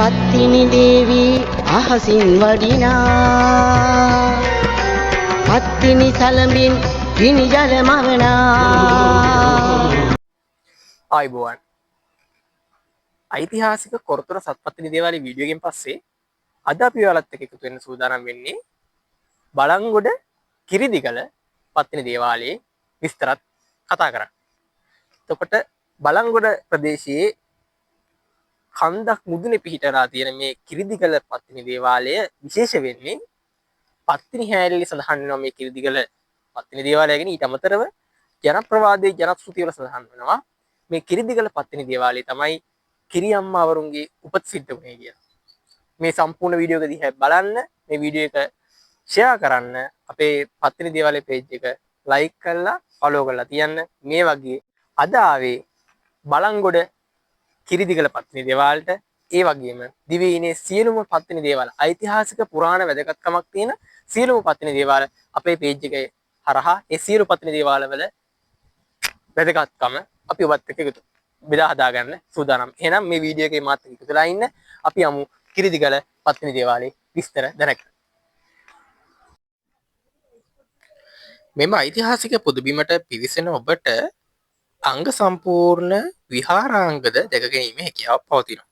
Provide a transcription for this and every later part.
පත්තිනි දේවී අහසින් වඩිනා පත්තිනි සලඹින් ගිනි ජල මවනා. ආයිබෝවන් ඓතිහාසික කොරතොර සත්පත්තිනි දේවාලයේ වීඩියෝ එකෙන් පස්සේ අද අපි ඔයාලත් එක්ක එකතු වෙන්න සූදානම් වෙන්නේ බලංගොඩ කිරිදිගල පත්තිනි දේවාලයේ විස්තරත් කතා කරන්න. එතකොට බලංගොඩ ප්‍රදේශයේ කන්දක් මුදුනේ පිහිටලා තියෙන මේ කිරිදිගල පත්තිනි දේවාලය විශේෂ වෙන්නේ පත්තිනි හැල්ලේ සඳහන් වෙනවා මේ කිරිදිගල පත්තිනි දේවාලය ගැන. ඊට අමතරව ජනප්‍රවාදයේ ජනශ්‍රුති වල සඳහන් වෙනවා මේ කිරිදිගල පත්තිනි දේවාලය තමයි කිරියම්මාවරුන්ගේ උපත සිද්ධ වුණේ කියලා. මේ සම්පූර්ණ වීඩියෝ එක දිහා බලන්න, මේ වීඩියෝ එක ෂෙයා කරන්න, අපේ පත්තිනි දේවාලයේ page එක like කරලා follow කරලා තියන්න. මේ වගේ අද ආවේ බලංගොඩ කිරිදිගල පත්තිනි දේවාලයට, ඒ වගේම දිවයිනේ සියලුම පත්තිනි දේවාල, ඓතිහාසික පුරාණ වැදගත්කමක් තියෙන සියලුම පත්තිනි දේවාල අපේ page එකේ හරහා ඒ සියලු පත්තිනි දේවාල වල වැදගත්කම අපි ඔබත් එක්ක එකතු බෙදා හදා ගන්න සූදානම්. එහෙනම් මේ වීඩියෝ එකේ මාත් එක්ක එකතුලා ඉන්න. අපි යමු කිරිදිගල පත්තිනි දේවාලයේ විස්තර දැනගන්න. මෙම ඓතිහාසික පුදබිමට පිවිසෙන ඔබට අංග සම්පූර්ණ විහාරාංගද දැක ගැනීමේ හැකියාවක් පවතිනවා.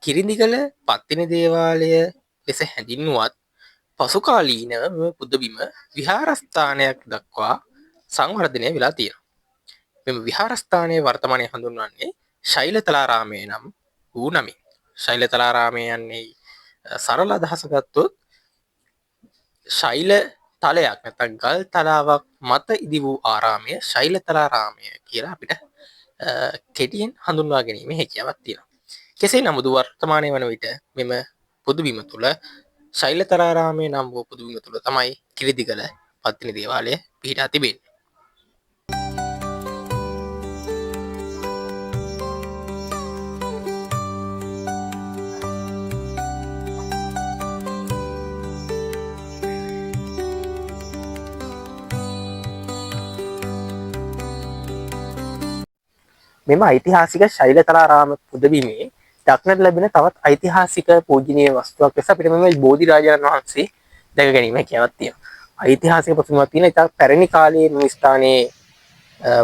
කිරිදිගල පත්තිනි දේවාලය ලෙස හැඳින්වුවත් පසු කාලීනව මෙම පුදබිම විහාරස්ථානයක් දක්වා සංවර්ධනය වෙලා තියෙනවා. මෙම විහාරස්ථානයේ වර්තමානයේ හඳුන්වන්නේ ශෛලතලාරාමය නම් වූ නමින්. ශෛලතලාරාමය යන්නේ සරල අදහස ගත්තොත් ශෛල තලයක් නැත්නම් ගල් තලාවක් මත ඉදි වූ ආරාමය ශෛලතලාරාමය කියලා අපිට කෙටියෙන් හඳුන්වා ගැනීමේ හැකියාවක් තියෙනවා. කෙසේ නමුත් වර්තමානයේ වන විට මෙම පුදබිම තුළ ශෛලතලාරාමය නම් වූ පුදබිම තුළ තමයි කිරිදිගල පත්තිනි දේවාලය පිහිටා තිබෙන්නේ. මෙම ඓතිහාසික ශෛලතලාරාම පුදබිමේ දක්නට ලැබෙන තවත් ඓතිහාසික පූජනීය වස්තුවක් ලෙස අපිට මෙම බෝධි රාජාණන් වහන්සේ දැක ගැනීම හැකියාවක් තියෙනවා. ඓතිහාසික ප්‍රතිමාවක් තියෙන ඉතා පැරණි කාලයේ මේ ස්ථානයේ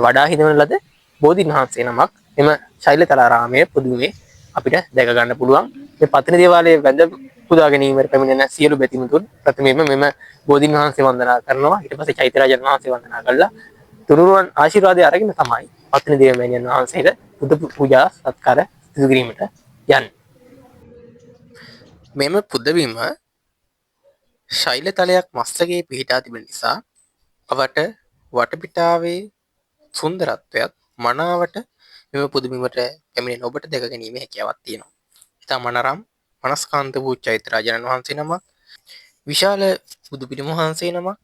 වඩා හිඳවන ලද බෝධීන් වහන්සේ නමක් මෙම ශෛලතලාරාමයේ පුදබිමේ අපිට දැක ගන්න පුළුවන්. මේ පත්තිනි දේවාලයේ වැඳ පුදා ගැනීමට පැමිණෙන සියලු බැතිමතුන් ප්‍රථමයෙන්ම මෙම බෝධීන් වහන්සේ වන්දනා කරනවා. ඊට පස්සේ චෛත්‍ය රාජාණන් වහන්සේ වන්දනා කළා. තුනුරුවන් ආශිර්වාදය අරගෙන තමයි පත්තිනි දේවමෑණියන් වහන්සේට බුදු පූජා සත්කාර සිදු කිරීමට යන්නේ. මෙම පුදබිම ශෛලතලයක් මස්තකයේ පිහිටා තිබෙන නිසා අවට වටපිටාවේ සුන්දරත්වයත් මනාවට මෙම පුදබිමට පැමිණෙන ඔබට දැක ගැනීමේ හැකියාවක් තියෙනවා. ඉතා මනරම් මනස්කාන්ත වූ චෛත්‍ය රාජාණන් වහන්සේ නමක්, විශාල බුදු පිළිම වහන්සේ නමක්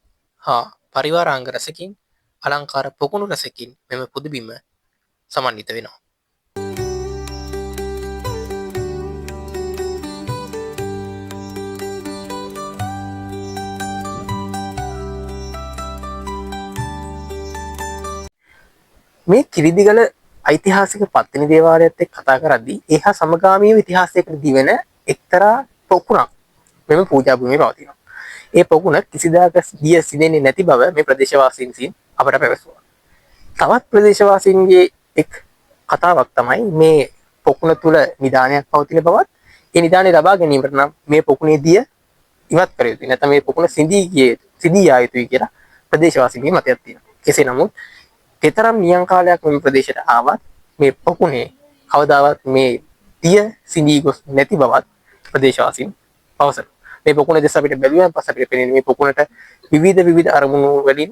හා පරිවාරාංග රසකින් අලංකාර පොකුණු රසකින් මෙම පුදබිම සමන්විත වෙනවා. මේ කිරිදිගල ඓතිහාසික පත්තිනි දේවාලයත් එක්ක කතා කරද්දී එහා සමගාමීව ඉතිහාසයකට දිවෙන එක්තරා පොකුණක් මෙම පූජා භූමියේ පවතිනවා. ඒ පොකුණ කිසිදාක දිය සිදෙන්නේ නැති බව මේ ප්‍රදේශවාසීන් විසින් අපට පැවසුවා. තවත් ප්‍රදේශවාසීන්ගේ එක් කතාවක් තමයි මේ පොකුණ තුල නිදානයක් පවතින බවත්, ඒ නිදානය ලබා ගැනීමට නම් මේ පොකුණේ දිය ඉවත් කර යුතුයි. නැත්නම් මේ පොකුණ සිඳී යා යුතුයි කියලා ප්‍රදේශවාසීන්ගේ මතයක් තියෙනවා. කෙසේ නමුත් කතරම් නියං කාලයක් මේ ප්‍රදේශයට ආවත් මේ පොකුණේ කවදාවත් මේ දිය සිඳී ගොස් නැති බවත් ප්‍රදේශවාසීන් පවසනවා. මේ පොකුණ දෙස අපිට බැලුවන් පස්සේ අපිට පේන්නේ මේ පොකුණට විවිධ අරමුණු වලින්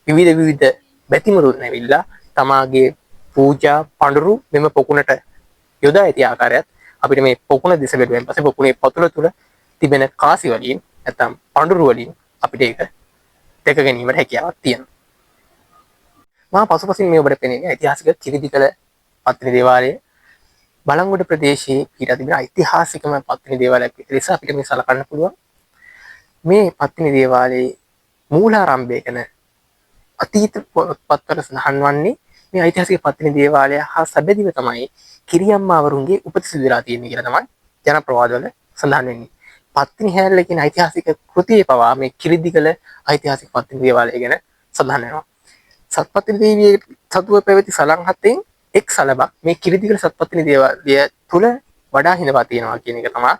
විවිධ බැතිමරුන් ඇවිල්ලා තමාගේ පූජා පඬුරු මෙම පොකුණට යොදා ඇති ආකාරයත් අපිට මේ පොකුණ දෙස බැලුවන් පස්සේ පොකුණේ පතුල තුල තිබෙන කාසි වලින් නැත්නම් පඬුරු වලින් අපිට ඒක දැක ගැනීමට හැකියාවක් තියෙනවා. මා පසුපසින් මේ ඔබට පෙනෙන්නේ ඓතිහාසික කිරිදිගල පත්තිනි දේවාලය බලංගොඩ ප්‍රදේශයේ පිහිටා තිබෙන ඓතිහාසිකම පත්තිනි දේවාලයක් ලෙස අපිට මේ සලකන්න පුළුවන්. මේ පත්තිනි දේවාලයේ මූලාරම්භය ගැන අතීත පොත්පත්වල සඳහන් වන්නේ මේ ඓතිහාසික පත්තිනි දේවාලය හා සැබැදිව තමයි කිරියම්මාවරුන්ගේ උපත සිදු වෙලා තියෙන්නේ කියලා තමයි ජන ප්‍රවාදවල සඳහන් වෙන්නේ. පත්තිනි හැල්ල කියන ඓතිහාසික කෘතියේ පවා මේ කිරිදිගල ඓතිහාසික පත්තිනි දේවාලය ගැන සඳහන් වෙනවා. සත්පත්තිනි දේවිය සතුව පැවති සලං හතෙන් එක් සලබක් මේ කිරිදිගල සත්පත්තිනි දේවාලය තුල වඩා හිඳවා තියෙනවා කියන එක තමයි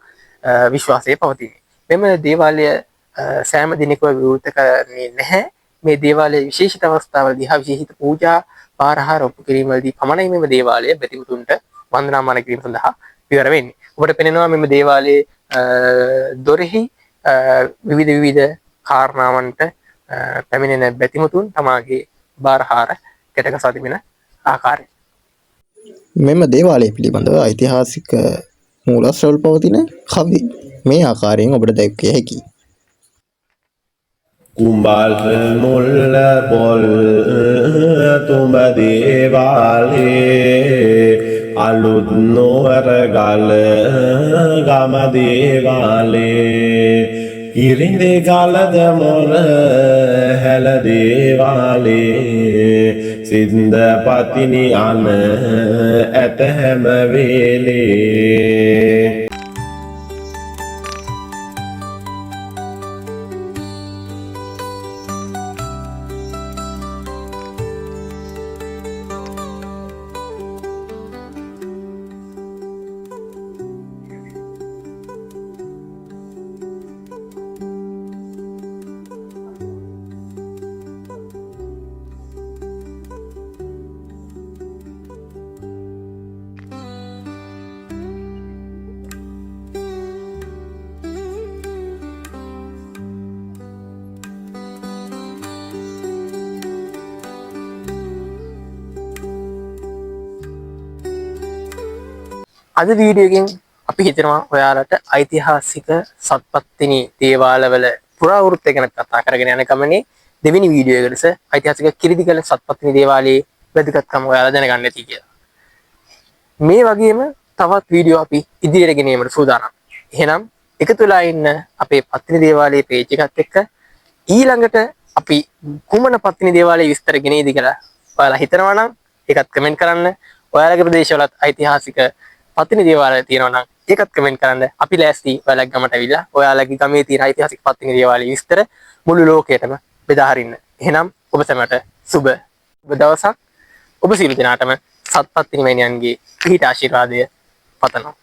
විශ්වාසය පවතින්නේ. මෙම දේවාලය සෑම දිනකම විවෘත කරන්නේ නැහැ. මේ දේවාලයේ විශේෂිත අවස්ථාවලදී හා විශේෂිත පූජා පාරහාර ඔප්පු කිරීමවලදී පමණයි මෙම දේවාලය බැතිමතුන්ට වන්දනාමාන කිරීම සඳහා විවර වෙන්නේ. ඔබට පෙනෙනවා මෙම දේවාලයේ දොරෙහි විවිධ කාරණාවන්ට පැමිණෙන බැතිමතුන් තමාගේ බාරහාර ගැටගසා තිබෙන ආකාරය. මෙම දේවාලය පිළිබඳව ඓතිහාසික මූලාශ්‍රවල පවතින කවි මේ ආකාරයෙන් ඔබට දැක්විය හැකියි. කුඹල් මුල් පොල් තුඹ දේවාලේ අලුත් නුවර ගල ගම දේවාලේ ඉරිඳි ගලද මොර හැල දේවාලේ සින්ද පතිනි අන ඇත හැම වේලේ. අද වීඩියෝ එකෙන් අපි හිතනවා ඔයාලට ඓතිහාසික සත්පත්තිනි දේවාලවල පුරාවෘත්තය ගැන කතා කරගෙන යන ගමනේ දෙවෙනි වීඩියෝ එක ලෙස ඓතිහාසික කිරිදිගල සත්පත්තිනි දේවාලයේ වැදගත්කම ඔයාලා දැනගන්න ඇති කියලා. මේ වගේම තවත් වීඩියෝ අපි ඉදිරියට ගෙනීමට සූදානම්. එහෙනම් එකතු වෙලා ඉන්න අපේ පත්තිනි දේවාලයේ page එකත් එක්ක ඊළඟට අපි කුමන පත්තිනි දේවාලයේ විස්තර ගෙනේද කියලා ඔයාලා හිතනවා නම් ඒකත් කමෙන්ට් කරන්න. ඔයාලගේ ප්‍රදේශවලත් ඓතිහාසික පත්තිනි දේවාලය තියෙනවා නම් ඒකත් කමෙන්ට් කරන්න. අපි ලෑස්ති ඔයාලගේ ගමට ඇවිල්ලා ඔයාලගේ ගමේ තියෙන ඓතිහාසික පත්තිනි දේවාලයේ විස්තර මුළු ලෝකයටම බෙදා හරින්න. එහෙනම් ඔබ සැමට සුබ දවසක්. ඔබ සියලු දෙනාටම සත්පත්තිනි මෑණියන්ගේ පිහිට ආශිර්වාදය පතනවා.